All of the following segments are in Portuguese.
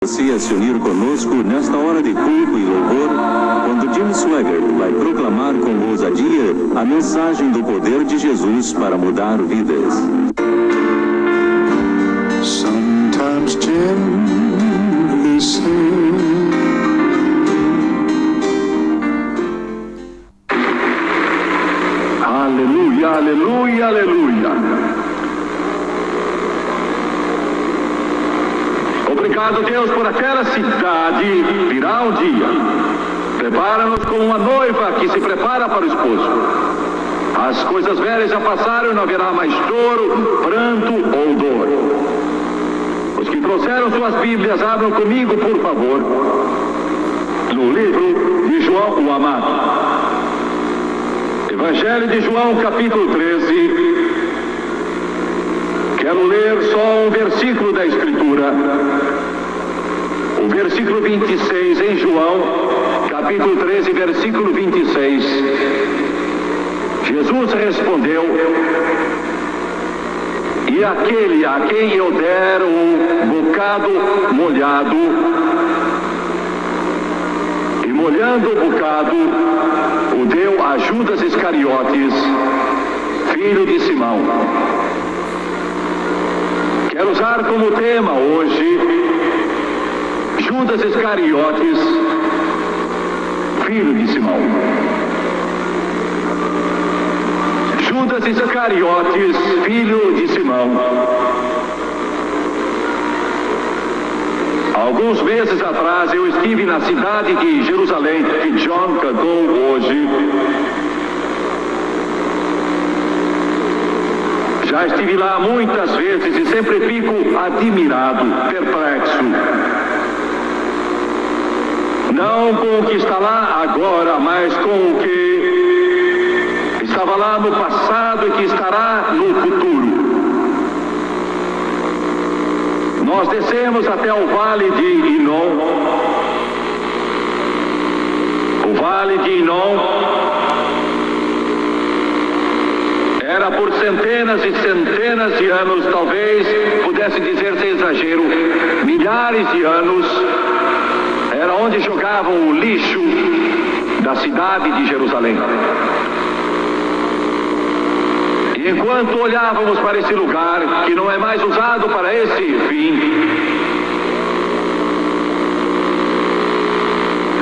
você a se unir conosco nesta hora de culto e louvor, quando Jim Swaggart vai proclamar com ousadia a mensagem do poder de Jesus para mudar vidas. Sometimes gently say, aleluia, aleluia, aleluia. Obrigado, Deus, por aquela cidade virá um dia. Prepara-nos como uma noiva que se prepara para o esposo. As coisas velhas já passaram e não haverá mais choro, pranto ou dor. Os que trouxeram suas Bíblias, abram comigo, por favor, no livro de João o Amado. Evangelho de João, capítulo 13. Quero ler só um versículo da Escritura. O versículo 26 em João, capítulo 13, versículo 26. Jesus respondeu: e aquele a quem eu der o bocado molhado, e molhando o bocado, o deu a Judas Iscariotes, filho de Simão. Quero usar como tema hoje Judas Iscariotes, filho de Simão. Judas Iscariotes, filho de Simão. Alguns meses atrás eu estive na cidade de Jerusalém, que John cantou hoje. Já estive lá muitas vezes e sempre fico admirado, perplexo. Não com o que está lá agora, mas com o que estava lá no passado e que estará no futuro. Nós descemos até o Vale de Inom. O Vale de Inom era por centenas e centenas de anos, talvez pudesse dizer sem exagero, milhares de anos, era onde jogavam o lixo da cidade de Jerusalém. E enquanto olhávamos para esse lugar, que não é mais usado para esse fim,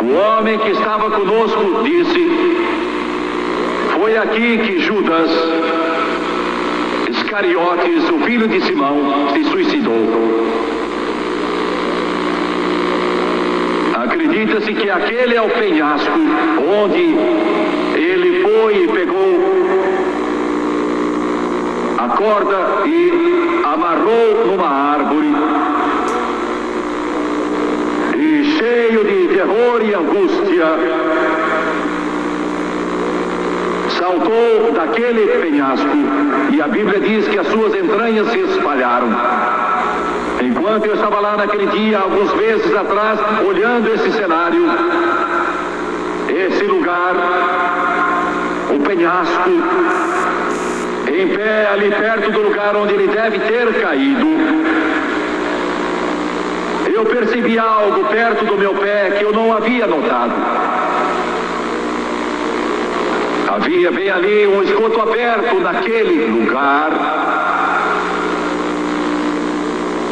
o homem que estava conosco disse: foi aqui que Judas Iscariotes, o filho de Simão, se suicidou. Acredita-se que aquele é o penhasco onde ele foi e pegou a corda e amarrou numa árvore, e cheio de terror e angústia saltou daquele penhasco, e a Bíblia diz que as suas entranhas se espalharam. Enquanto eu estava lá naquele dia, alguns meses atrás, olhando esse cenário, esse lugar, o penhasco, em pé ali perto do lugar onde ele deve ter caído, eu percebi algo perto do meu pé que eu não havia notado. Havia bem ali um esgoto aberto naquele lugar.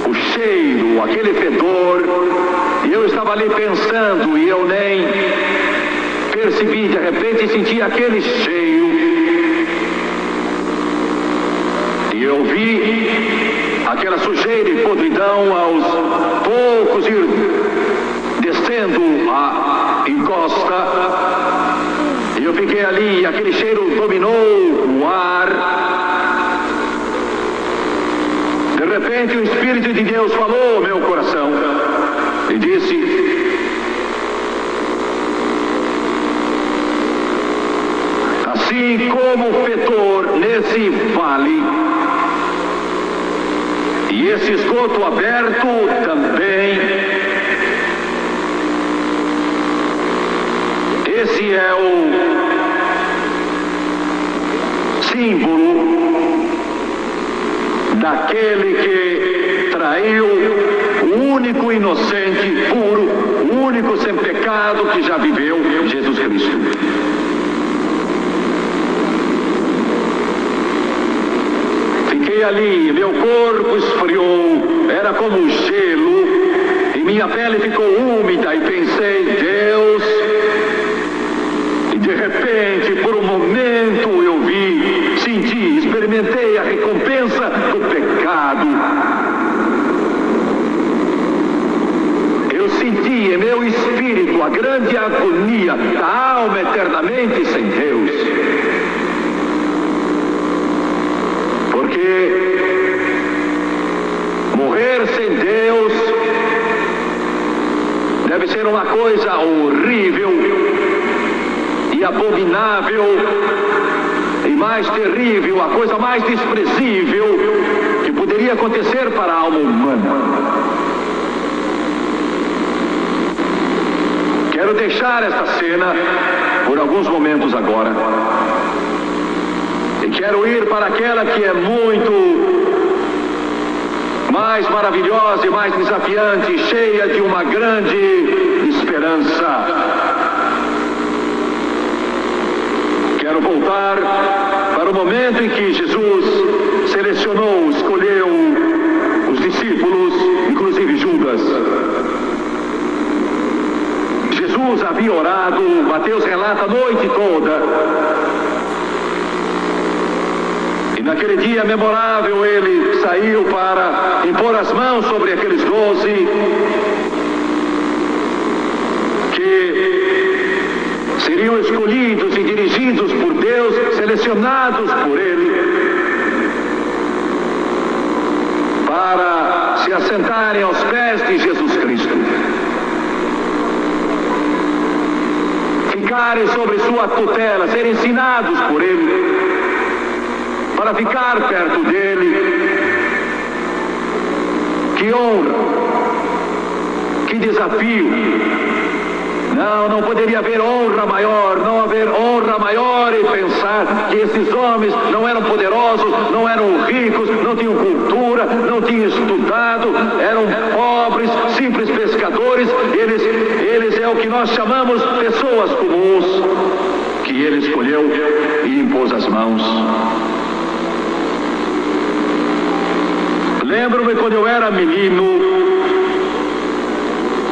O cheiro, aquele fedor, e eu estava ali pensando e eu nem percebi, de repente senti aquele cheiro. E eu vi aquela sujeira e podridão aos poucos ir descendo a encosta. E eu fiquei ali e aquele cheiro dominou o ar. De repente o Espírito de Deus falou ao meu coração e disse: assim como o fedor nesse vale e esse esgoto aberto também, esse é o símbolo daquele que traiu o único inocente, puro, o único sem pecado que já viveu, Jesus Cristo. Fiquei ali, meu corpo esfriou, era como gelo, e minha pele ficou úmida, e pensei, Deus, e de repente, por um momento, eu vi, senti, experimentei a recompensa do pecado. Eu senti em meu espírito a grande agonia da alma eternamente sem Deus. Porque morrer sem Deus deve ser uma coisa horrível e abominável e mais terrível, a coisa mais desprezível que poderia acontecer para a alma humana. Quero deixar esta cena por alguns momentos agora. E quero ir para aquela que é muito mais maravilhosa e mais desafiante, cheia de uma grande esperança. Quero voltar para o momento em que Jesus selecionou, escolheu os discípulos, inclusive Judas. Jesus havia orado, Mateus relata a noite toda. E naquele dia memorável ele saiu para impor as mãos sobre aqueles 12 que seriam escolhidos e dirigidos por Deus, selecionados por Ele, para se assentarem aos pés de Jesus Cristo. Ficarem sobre sua tutela, serem ensinados por Ele, para ficar perto dele. Que honra, que desafio. Não poderia haver honra maior, não haver honra maior em pensar que esses homens não eram poderosos, não eram ricos, não tinham cultura, não tinham estudado, eram pobres, simples pescadores. Eles é o que nós chamamos pessoas comuns, que ele escolheu e impôs as mãos. Lembro-me quando eu era menino,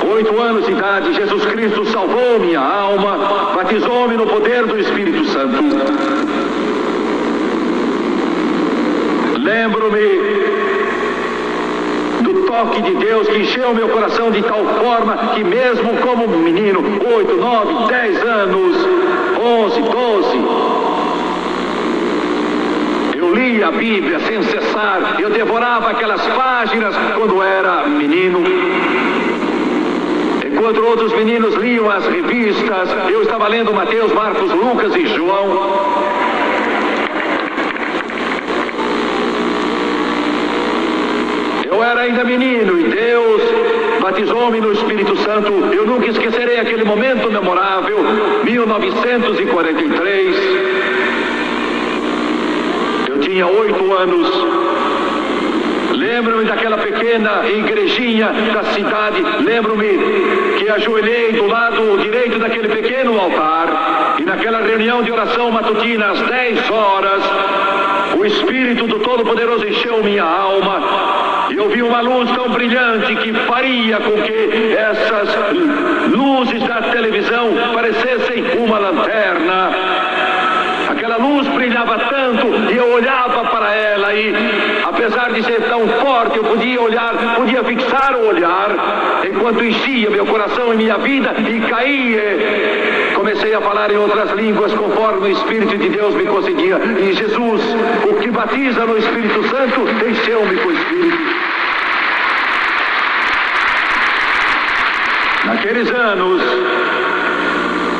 8 anos de idade, Jesus Cristo salvou minha alma, batizou-me no poder do Espírito Santo. Lembro-me do toque de Deus que encheu meu coração de tal forma que mesmo como menino, 8, 9, 10 anos, 11, 12, eu lia a Bíblia sem cessar, eu devorava aquelas páginas quando era menino. Enquanto outros meninos liam as revistas, eu estava lendo Mateus, Marcos, Lucas e João. Eu era ainda menino e Deus batizou-me no Espírito Santo. Eu nunca esquecerei aquele momento memorável, 1943. Eu tinha 8 anos. Lembro-me daquela pequena igrejinha da cidade. Lembro-me que ajoelhei do lado direito daquele pequeno altar. E naquela reunião de oração matutina, às 10 horas, o Espírito do Todo-Poderoso encheu minha alma. E eu vi uma luz tão brilhante que faria com que essas luzes da televisão parecessem uma lanterna. Aquela luz brilhava tanto e eu olhava para ela e, apesar de ser tão forte, eu podia fixar o olhar enquanto enchia meu coração e minha vida e caía. Comecei a falar em outras línguas conforme o Espírito de Deus me concedia. E Jesus, o que batiza no Espírito Santo, encheu-me com o Espírito. Naqueles anos,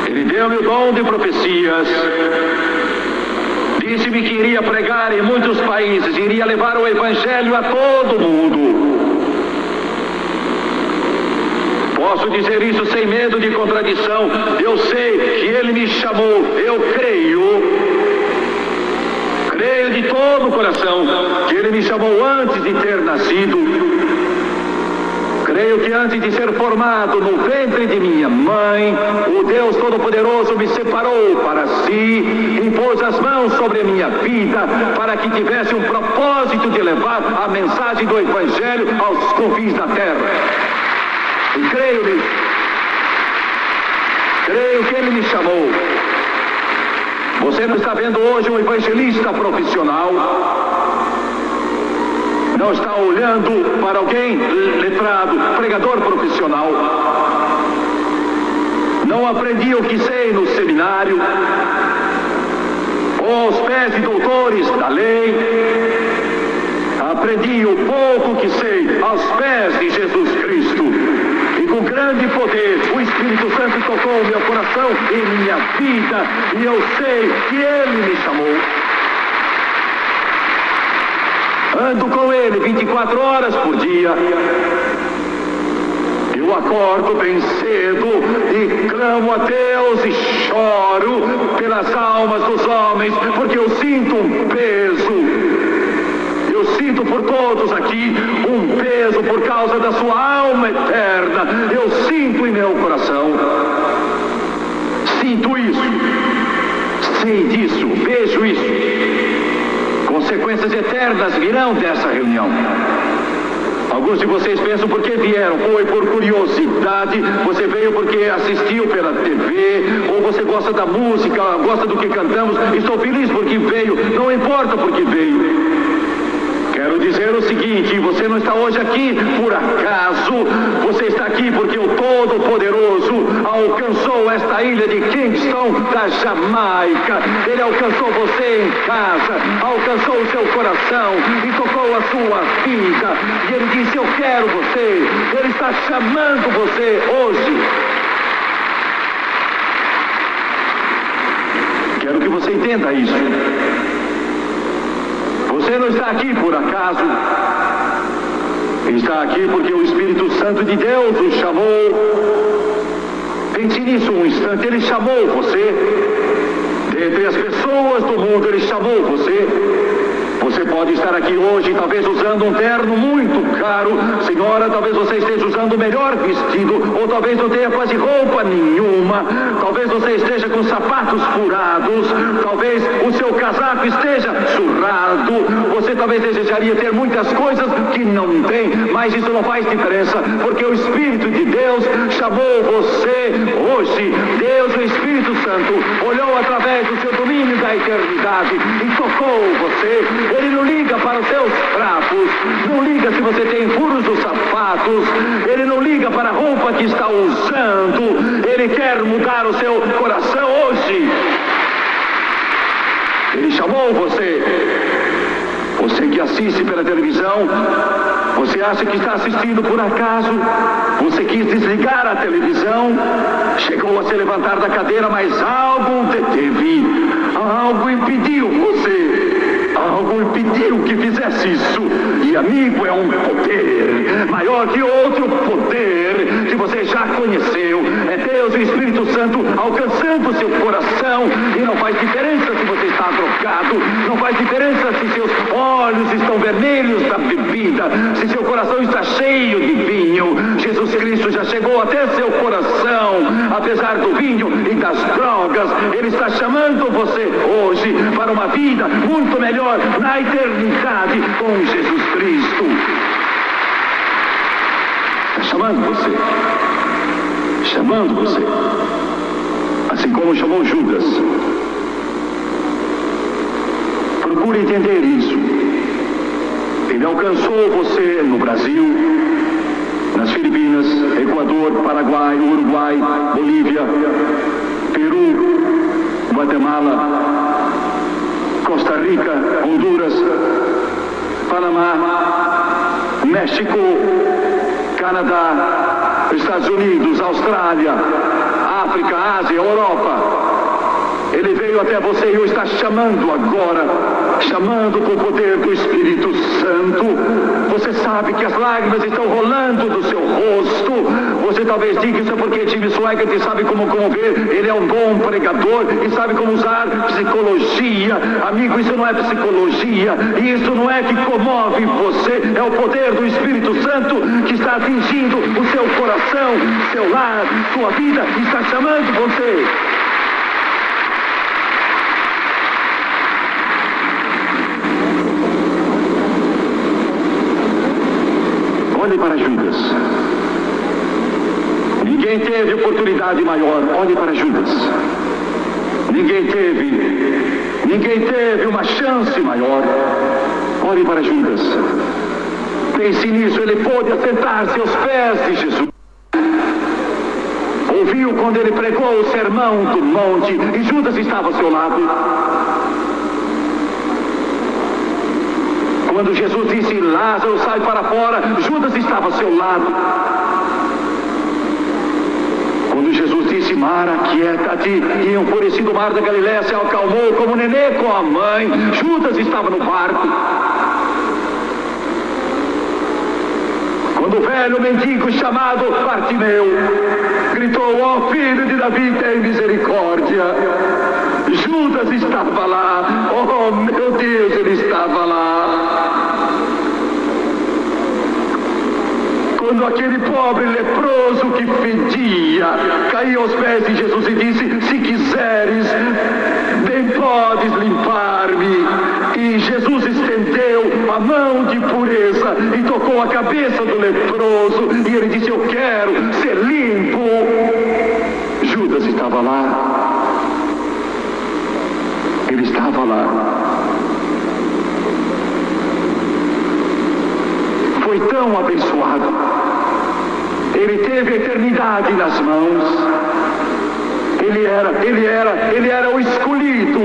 Ele deu-me o dom de profecias. Disse-me que iria pregar em muitos países, iria levar o Evangelho a todo mundo. Posso dizer isso sem medo de contradição. Eu sei que Ele me chamou, eu creio de todo o coração que Ele me chamou antes de ter nascido. Creio que antes de ser formado no ventre de minha mãe, o Deus Todo-Poderoso me separou para si, impôs as mãos sobre a minha vida, para que tivesse um propósito de levar a mensagem do Evangelho aos confins da terra. E creio nisso. Creio que Ele me chamou. Você não está vendo hoje um evangelista profissional. Não está olhando para alguém letrado, pregador profissional. Não aprendi o que sei no seminário, aos pés de doutores da lei. Aprendi o pouco que sei aos pés de Jesus Cristo. E com grande poder, o Espírito Santo tocou meu coração e minha vida. E eu sei que Ele me chamou. Ando com Ele 24 horas por dia. Eu acordo bem cedo e clamo a Deus e choro pelas almas dos homens, porque eu sinto um peso. Eu sinto por todos aqui um peso por causa da sua alma eterna. Eu sinto em meu coração. Sinto isso. Sei disso. Vejo isso. Consequências eternas virão dessa reunião. Alguns de vocês pensam por que vieram. Foi por curiosidade, você veio porque assistiu pela TV, ou você gosta da música, gosta do que cantamos. Estou feliz porque veio, não importa por que veio. Quero dizer o seguinte, você não está hoje aqui por acaso, você está aqui porque o Todo-Poderoso alcançou esta ilha de Kingston, da Jamaica. Ele alcançou você em casa, alcançou o seu coração e tocou a sua vida. E Ele disse, eu quero você. Ele está chamando você hoje. Quero que você entenda isso. Você não está aqui por acaso. Está aqui porque o Espírito Santo de Deus o chamou. Pense nisso um instante. Ele chamou você. Dentre as pessoas do mundo, Ele chamou você. Você pode estar aqui hoje, talvez usando um terno muito caro. Senhora, talvez você esteja usando o melhor vestido, ou talvez não tenha quase roupa nenhuma. Talvez você esteja com sapatos furados. Talvez o seu casaco esteja surrado. Você talvez desejaria ter muitas coisas que não tem, mas isso não faz diferença, porque o Espírito de Deus chamou você hoje. Deus, o Espírito Santo, olhou através do seu domínio da eternidade e tocou você. Ele não liga para os seus trapos, não liga se você tem furos dos sapatos, Ele não liga para a roupa que está usando. Ele quer mudar o seu coração hoje. Ele chamou você. Você que assiste pela televisão, você acha que está assistindo por acaso? Você quis desligar a televisão, chegou a se levantar da cadeira, mas algo deteve, algo impediu você. Algo impediu que fizesse isso. E amigo, é um poder maior que outro poder que você já conheceu. É Deus, o Espírito Santo, alcançando o seu coração. E não faz diferença se você está drogado, não faz diferença se seus olhos estão vermelhos da bebida, se seu coração está cheio de vinho. Jesus Cristo já chegou até seu coração, apesar do vinho e das drogas. Ele está chamando você hoje para uma vida muito melhor na eternidade com Jesus Cristo. Está chamando você. Chamando você. Assim como chamou Judas. Procure entender isso. Ele alcançou você no Brasil, nas Filipinas, Equador, Paraguai, Uruguai, Bolívia, Peru, Guatemala, Costa Rica, Honduras, Panamá, México, Canadá, Estados Unidos, Austrália, África, Ásia, Europa. Ele veio até você e o está chamando agora, chamando com o poder do Espírito Santo. Você sabe que as lágrimas estão rolando do seu rosto. Você talvez diga isso é porque Jimmy Swaggart sabe como comover. Ele é um bom pregador e sabe como usar psicologia. Amigo, isso não é psicologia, isso não é que comove você, é o poder do Espírito Santo que está atingindo o seu coração, seu lar, sua vida, está chamando você. Olhe para Judas. Ninguém teve oportunidade maior. Olhe para Judas. Ninguém teve uma chance maior. Olhe para Judas. Pense nisso, ele pôde assentar-se aos pés de Jesus. Ouviu quando ele pregou o sermão do monte e Judas estava ao seu lado. Quando Jesus disse, Lázaro, sai para fora, Judas estava ao seu lado. Quando Jesus disse, Mar, aquieta-te, e enfurecido o mar da Galileia se acalmou como um nenê com a mãe, Judas estava no barco. Quando o velho mendigo chamado Bartimeu gritou, ó filho de Davi, tem misericórdia, Judas estava lá. Oh meu Deus, ele estava lá. Quando aquele pobre leproso que fedia caiu aos pés de Jesus e disse, se quiseres, bem podes limpar-me. E Jesus estendeu a mão de pureza e tocou a cabeça do leproso. E ele disse, eu quero ser limpo. Judas estava lá. Ele estava lá. Foi tão abençoado. Ele teve a eternidade nas mãos. Ele era o escolhido.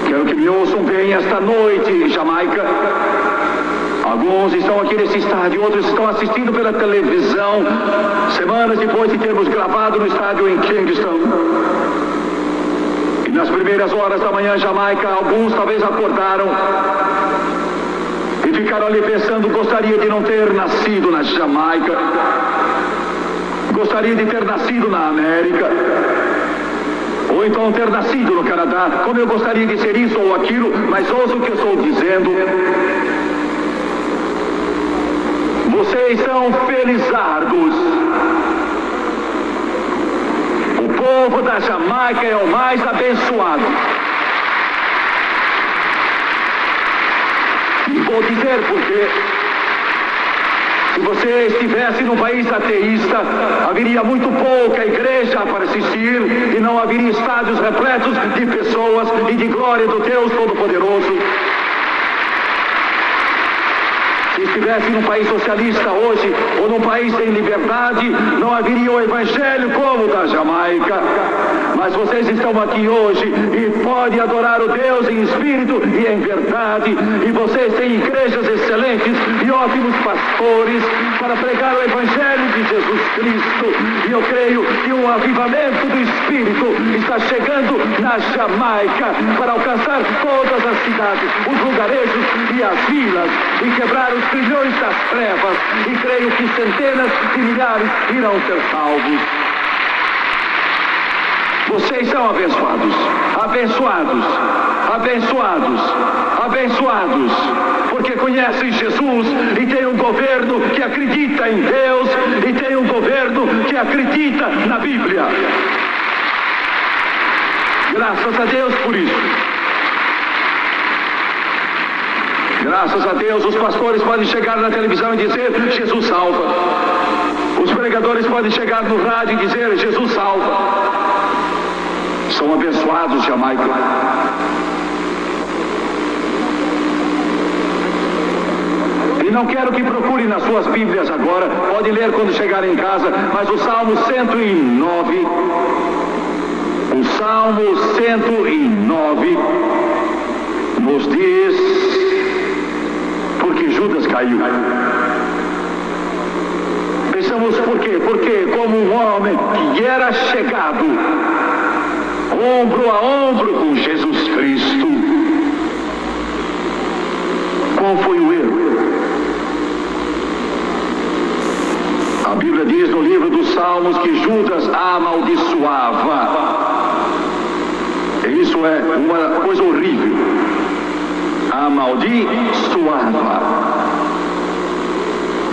Quero que me ouçam bem esta noite, Jamaica. Alguns estão aqui nesse estádio, outros estão assistindo pela televisão, semanas depois de termos gravado no estádio em Kingston. E nas primeiras horas da manhã, Jamaica, alguns talvez acordaram e ficaram ali pensando, gostaria de não ter nascido na Jamaica, gostaria de ter nascido na América, ou então ter nascido no Canadá, como eu gostaria de ser isso ou aquilo, mas ouça o que eu estou dizendo. Vocês são felizardos. O povo da Jamaica é o mais abençoado. E vou dizer por quê. Se você estivesse num país ateísta, haveria muito pouca igreja para assistir e não haveria estádios repletos de pessoas e de glória do Deus Todo-Poderoso. Se estivesse num país socialista hoje, ou num país sem liberdade, não haveria o evangelho como o da Jamaica. Mas vocês estão aqui hoje e podem adorar o Deus em espírito e em verdade. E vocês têm igrejas excelentes e ótimos pastores para pregar o evangelho de Jesus Cristo. E eu creio que um avivamento do espírito está chegando na Jamaica para alcançar todas as cidades, os lugarejos e as vilas e quebrar os trilhões das trevas. E creio que centenas de milhares irão ser salvos. Vocês são abençoados, abençoados, abençoados, abençoados, porque conhecem Jesus e tem um governo que acredita em Deus e tem um governo que acredita na Bíblia. Graças a Deus por isso. Graças a Deus os pastores podem chegar na televisão e dizer, Jesus salva. Os pregadores podem chegar no rádio e dizer, Jesus salva. São abençoados, Jamaica. E não quero que procurem nas suas Bíblias agora, pode ler quando chegarem em casa, mas o Salmo 109, o Salmo 109 nos diz, porque Judas caiu. Pensamos por quê? Porque como um homem que era chegado, ombro a ombro com Jesus Cristo. Qual foi o erro? A Bíblia diz no livro dos Salmos que Judas amaldiçoava. Isso é uma coisa horrível. Amaldiçoava.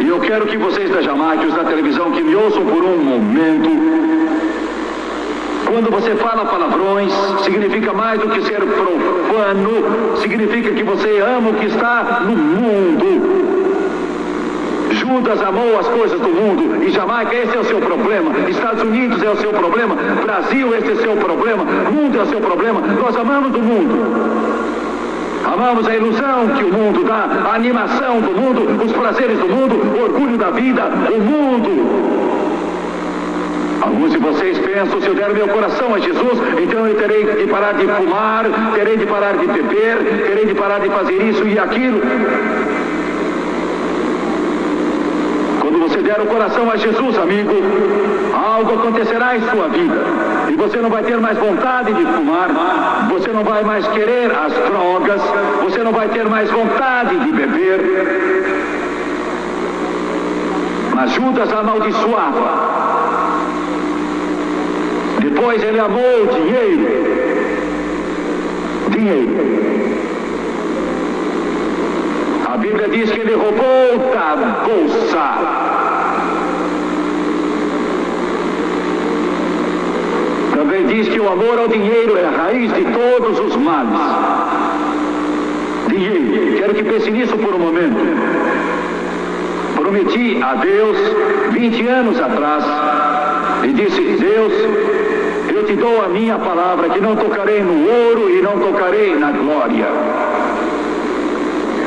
E eu quero que vocês da Jamaica, os da televisão, que me ouçam por um momento. Quando você fala palavrões, significa mais do que ser profano, significa que você ama o que está no mundo. Judas amou as coisas do mundo, e Jamaica, esse é o seu problema. Estados Unidos é o seu problema. Brasil, esse é o seu problema. Mundo é o seu problema. Nós amamos o mundo. Amamos a ilusão que o mundo dá, a animação do mundo, os prazeres do mundo, o orgulho da vida, o mundo. Alguns de vocês pensam, se eu der meu coração a Jesus, então eu terei de parar de fumar, terei de parar de beber, terei de parar de fazer isso e aquilo. Quando você der o coração a Jesus, amigo, algo acontecerá em sua vida. E você não vai ter mais vontade de fumar, você não vai mais querer as drogas, você não vai ter mais vontade de beber. Mas Judas amaldiçoava. Depois ele amou o dinheiro. A Bíblia diz que ele roubou da bolsa. Também diz que o amor ao dinheiro é a raiz de todos os males. Dinheiro. Quero que pense nisso por um momento. Prometi a Deus 20 anos atrás e disse: Deus, eu te dou a minha palavra que não tocarei no ouro e não tocarei na glória.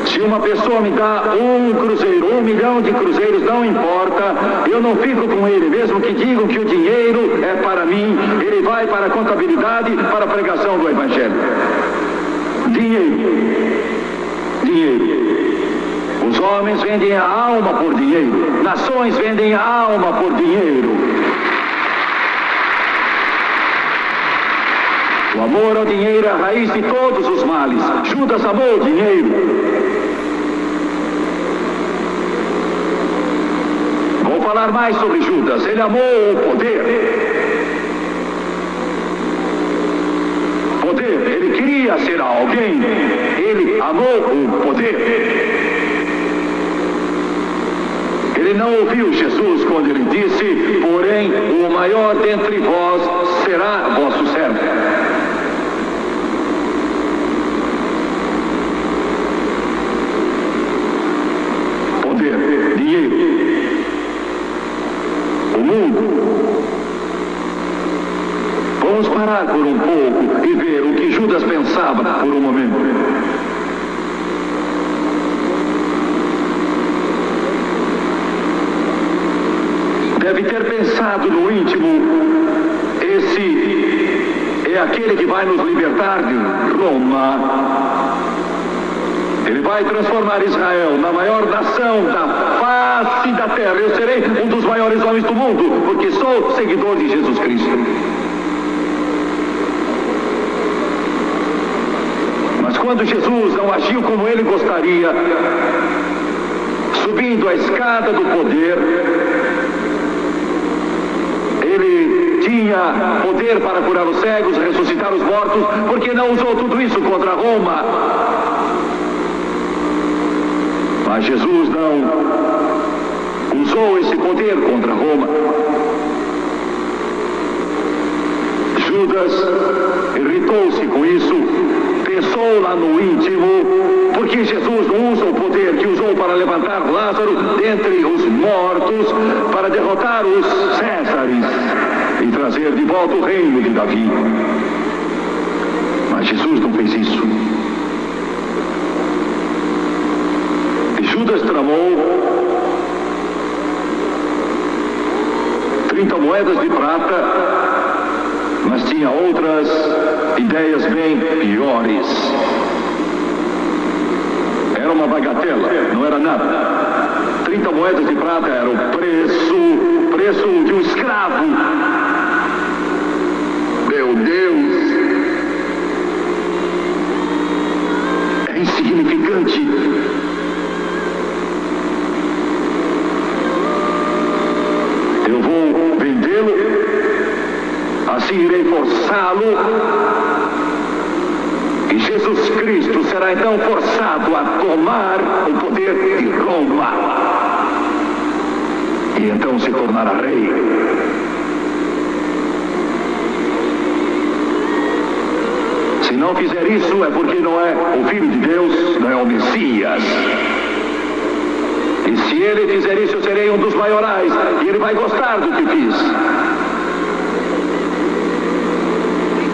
Se uma pessoa me dá 1 cruzeiro, 1 milhão de cruzeiros, não importa, eu não fico com ele, mesmo que digam que o dinheiro é para mim, ele vai para a contabilidade, para a pregação do Evangelho. Dinheiro. Os homens vendem a alma por dinheiro, nações vendem a alma por dinheiro. O amor ao dinheiro é a raiz de todos os males. Judas amou o dinheiro. Vou falar mais sobre Judas. Ele amou o poder. Ele queria ser alguém. Ele amou o poder. Ele não ouviu Jesus quando ele disse: porém, o maior dentre vós será vosso servo. Poder, dinheiro. O mundo. Vamos parar por um pouco e ver o que Judas pensava por um momento. Deve ter pensado no íntimo: esse é aquele que vai nos libertar de Roma. Ele vai transformar Israel na maior nação da face da terra. Eu serei um dos maiores homens do mundo, porque sou seguidor de Jesus Cristo. Mas quando Jesus não agiu como ele gostaria, subindo a escada do poder, ele tinha poder para curar os cegos, ressuscitar os mortos, porque não usou tudo isso contra Roma. Mas Jesus não usou esse poder contra Roma. Judas irritou-se com isso, pensou lá no íntimo, porque Jesus não usa o poder que usou para levantar Lázaro dentre os mortos, para derrotar os Césares e trazer de volta o reino de Davi. Mas Jesus não fez isso. Judas tramou 30 moedas de prata, mas tinha outras ideias bem piores. Era uma bagatela, não era nada. 30 moedas de prata era o preço de um escravo. Meu Deus! Assim irei forçá-lo, e Jesus Cristo será então forçado a tomar o poder de Roma, e então se tornará rei. Se não fizer isso, é porque não é o Filho de Deus, não é o Messias. E se ele fizer isso, eu serei um dos maiorais, e ele vai gostar do que fiz.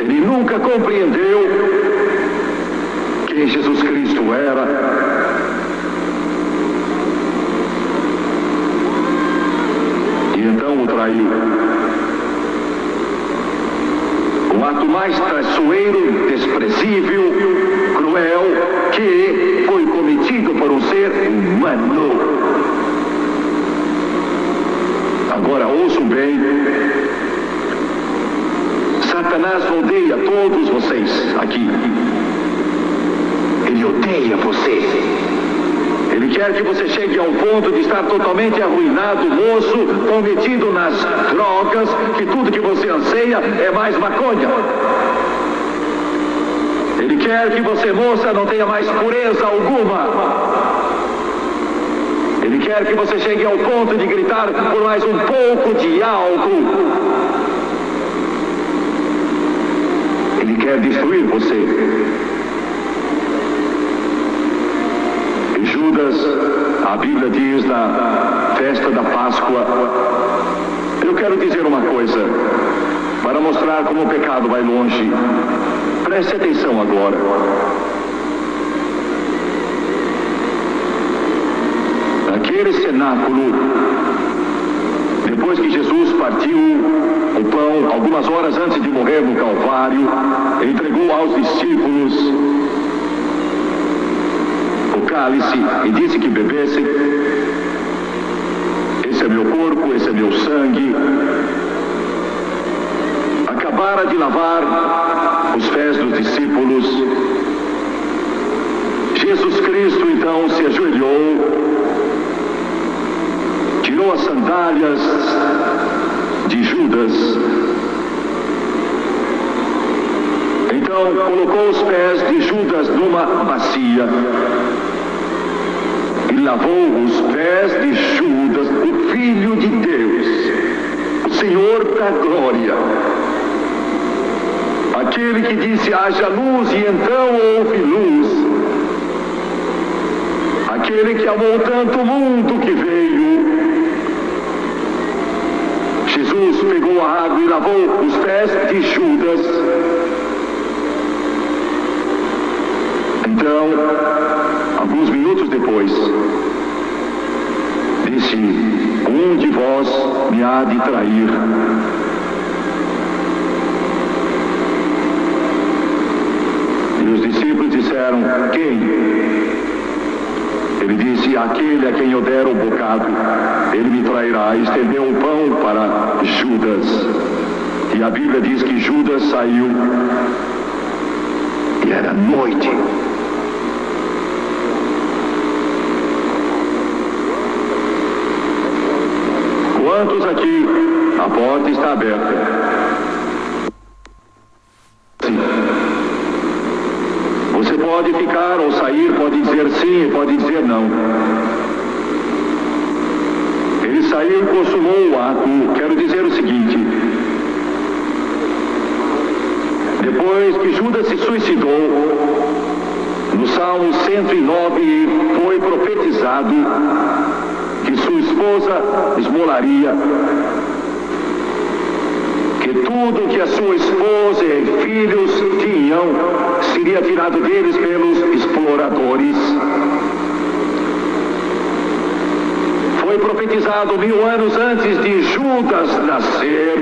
Ele nunca compreendeu quem Jesus Cristo era. E então o traiu. O ato mais traiçoeiro, desprezível, cruel, que foi cometido por um ser humano. Agora ouçam bem. Satanás odeia todos vocês aqui. Ele odeia você. Ele quer que você chegue ao ponto de estar totalmente arruinado, moço, cometido nas drogas, que tudo que você anseia é mais maconha. Ele quer que você, moça, não tenha mais pureza alguma. Ele quer que você chegue ao ponto de gritar por mais um pouco de algo. Ele quer destruir você. Judas, a Bíblia diz na festa da Páscoa, eu quero dizer uma coisa, para mostrar como o pecado vai longe. Preste atenção agora. Naquele cenáculo, depois que Jesus partiu o pão, algumas horas antes de morrer no Calvário, entregou aos discípulos cálice e disse que bebessem. Esse é meu corpo, esse é meu sangue. Acabara de lavar os pés dos discípulos. Jesus Cristo então se ajoelhou, tirou as sandálias de Judas, então colocou os pés de Judas numa bacia e lavou os pés de Judas, o Filho de Deus, o Senhor da glória, aquele que disse haja luz e então houve luz, aquele que amou tanto o mundo que veio. Jesus pegou a água e lavou os pés de Judas. Então, alguns minutos depois, disse: um de vós me há de trair. E os discípulos disseram: quem? Ele disse: aquele a quem eu der o bocado, ele me trairá. E estendeu o pão para Judas. E a Bíblia diz que Judas saiu e era noite. Quantos aqui, a porta está aberta? Sim. Você pode ficar ou sair, pode dizer sim, pode dizer não. Ele saiu e consumou o ato. Quero dizer o seguinte: depois que Judas se suicidou, no Salmo 109 foi profetizado que sua esposa esmolaria, que tudo que a sua esposa e filhos tinham seria tirado deles pelos exploradores. Foi profetizado 1000 anos antes de Judas nascer,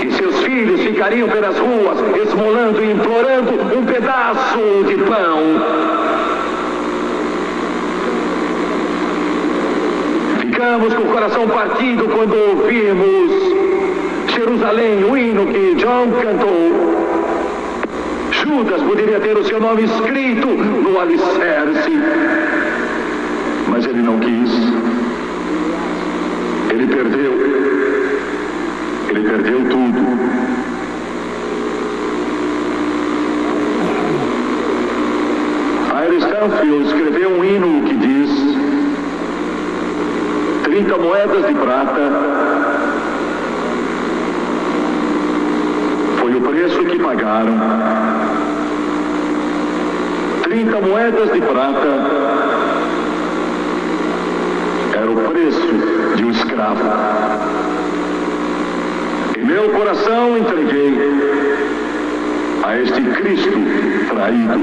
que seus filhos ficariam pelas ruas esmolando e implorando um pedaço de pão. Ficamos com o coração partido quando ouvimos Jerusalém, o hino que John cantou. Judas poderia ter o seu nome escrito no alicerce, mas ele não quis. Ele perdeu tudo. moedas de prata foi o preço que pagaram. 30 moedas de prata era o preço de um escravo. Em meu coração entreguei a este Cristo traído.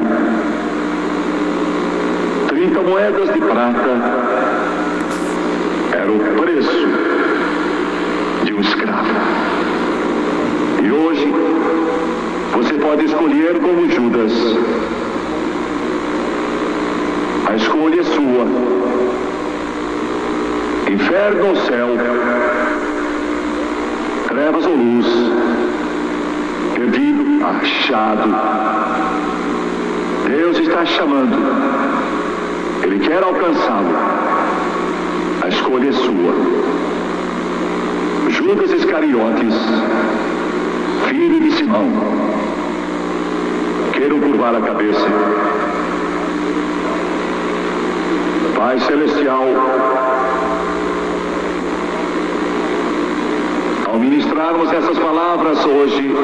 30 moedas de prata era o preço de um escravo. E hoje você pode escolher como Judas. A escolha é sua. Inferno ou céu, trevas ou luz, perdido, achado. Deus está chamando. Ele quer alcançá-lo. A escolha é sua. Judas Iscariotes, filho de Simão, queiram curvar a cabeça. Pai Celestial, ao ministrarmos essas palavras hoje,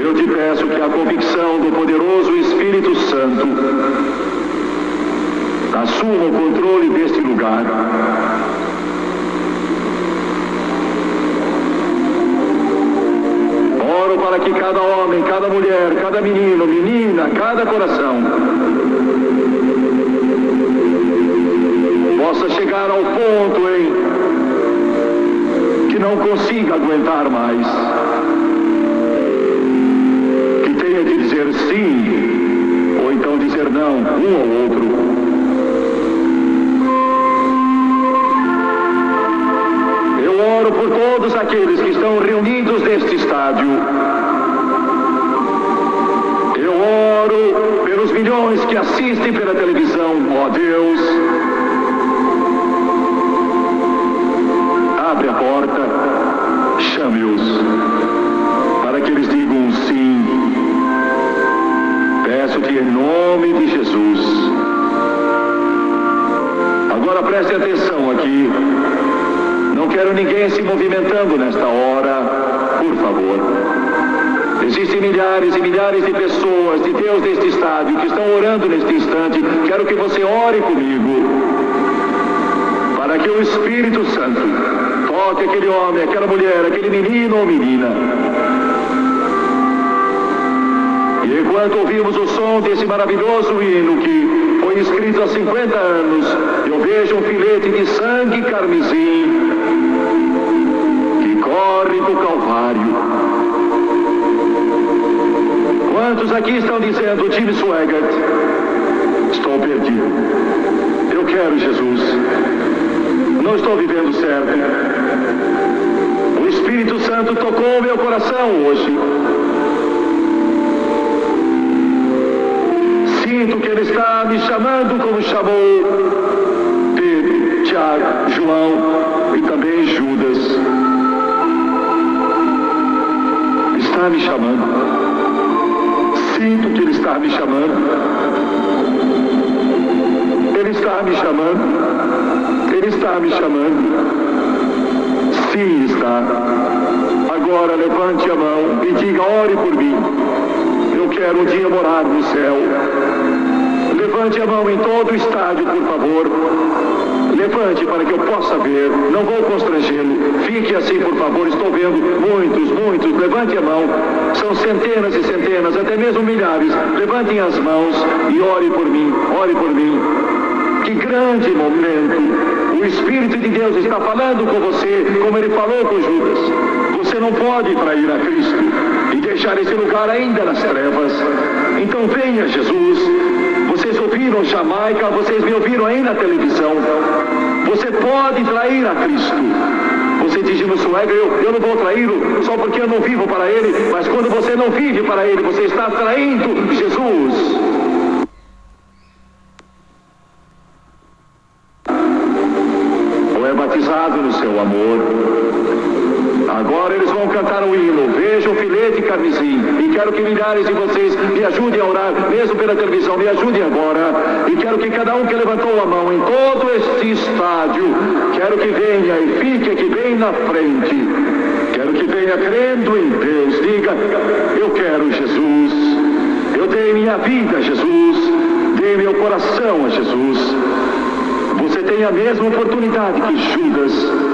eu te peço que a convicção do poderoso Espírito Santo assuma o controle deste lugar. Oro para que cada homem, cada mulher, cada menino, menina, cada coração possa chegar ao ponto em que não consiga aguentar mais, que tenha de dizer sim ou então dizer não, um ao outro. Eu oro por todos aqueles que estão reunidos neste estádio. Eu oro pelos milhões que assistem pela televisão, ó Deus. Abre a porta, chame-os, para que eles digam sim. Peço-te em nome de Jesus. Agora preste atenção aqui. Não quero ninguém se movimentando nesta hora, por favor. Existem milhares e milhares de pessoas, de Deus neste estádio, que estão orando neste instante. Quero que você ore comigo, para que o Espírito Santo toque aquele homem, aquela mulher, aquele menino ou menina. E enquanto ouvimos o som desse maravilhoso hino que foi escrito há 50 anos, eu vejo um filete de sangue carmesim que corre do Calvário. Quantos aqui estão dizendo, Jim Swaggart, estou perdido, eu quero Jesus, não estou vivendo certo. O Espírito Santo tocou meu coração hoje. Sinto que Ele está me chamando como chamou Pedro, Tiago, João e também Judas. Está me chamando. Sinto que Ele está me chamando. Ele está me chamando. Ele está me chamando. Sim, está. Agora levante a mão e diga, ore por mim. Eu quero um dia morar no céu. Levante a mão em todo o estádio, por favor. Levante para que eu possa ver. Não vou constrangê-lo. Fique assim, por favor. Estou vendo muitos. Levante a mão. São centenas e centenas, até mesmo milhares. Levantem as mãos e ore por mim. Ore por mim. Que grande momento. O Espírito de Deus está falando com você, como Ele falou com Judas. Você não pode trair a Cristo e deixar esse lugar ainda nas trevas. Então venha, Jesus. Vocês ouviram Jamaica, vocês me ouviram aí na televisão. Você pode trair a Cristo. Você diz, Jim Swaggart, eu não vou traí-lo só porque eu não vivo para Ele. Mas quando você não vive para Ele, você está traindo Jesus. Ou é batizado no seu amor. Agora eles vão cantar o hino, veja o filete carmesim, e quero que milhares de vocês me ajudem a orar, mesmo pela televisão, me ajudem agora, e quero que cada um que levantou a mão em todo este estádio, quero que venha e fique aqui bem na frente, quero que venha crendo em Deus, diga, eu quero Jesus, eu dei minha vida a Jesus, dei meu coração a Jesus. Você tem a mesma oportunidade que Judas.